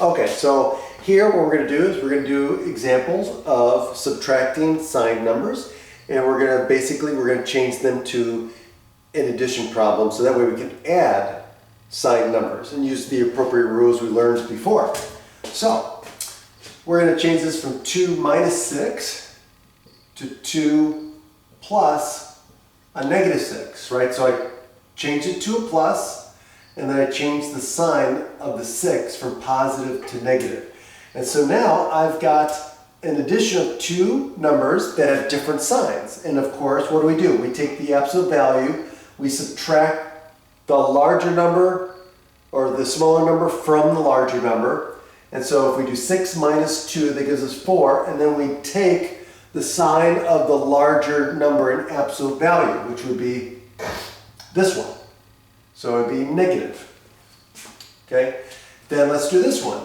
Okay, so here what we're going to do is we're going to do examples of subtracting signed numbers, and we're going to change them to an addition problem, so that way we can add signed numbers and use the appropriate rules we learned before. So we're going to change this from 2 minus 6 to 2 plus a negative 6, right? So I change it to a plus, and then I change the sign of the 6 from positive to negative. And so now I've got an addition of two numbers that have different signs. And of course, what do? We take the absolute value, we subtract the larger number or the smaller number from the larger number. And so if we do 6 minus 2, that gives us 4, and then we take the sign of the larger number in absolute value, which would be this one. So it would be negative. Okay? Then let's do this one.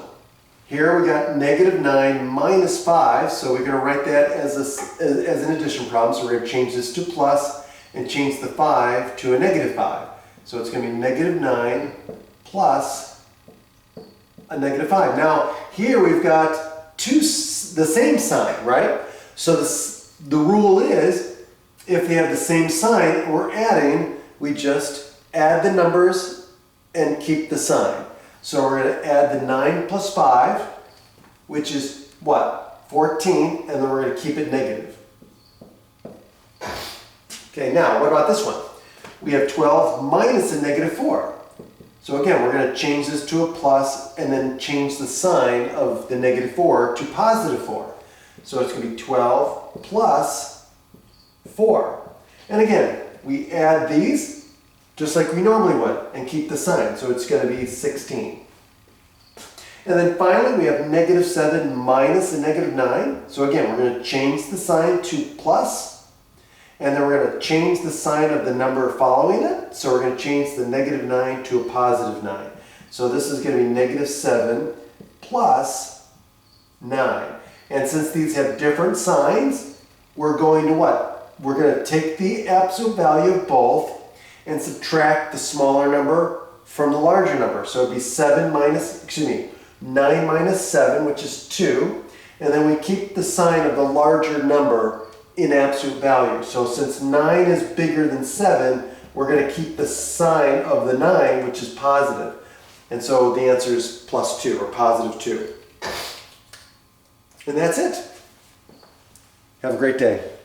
Here we got negative 9 minus 5, so we're going to write that as an addition problem. So we're going to change this to plus and change the 5 to a negative 5. So it's going to be negative 9 plus a negative 5. Now here we've got the same sign, right? So the rule is, if they have the same sign, we're adding, we just add the numbers and keep the sign. So we're going to add the 9 plus 5, which is what? 14, and then we're going to keep it negative. Okay, now what about this one? We have 12 minus a negative 4. So again, we're going to change this to a plus and then change the sign of the negative 4 to positive 4. So it's going to be 12 plus 4. And again, we add these just like we normally would and keep the sign. So it's going to be 16. And then finally, we have negative 7 minus a negative 9. So again, we're going to change the sign to plus, and then we're going to change the sign of the number following it. So we're going to change the negative 9 to a positive 9. So this is going to be negative 7 plus 9. And since these have different signs, we're going to what? We're going to take the absolute value of both and subtract the smaller number from the larger number. So it'd be 9 minus 7, which is 2. And then we keep the sign of the larger number in absolute value. So since 9 is bigger than 7, we're going to keep the sign of the 9, which is positive. And so the answer is plus 2, or positive 2. And that's it. Have a great day.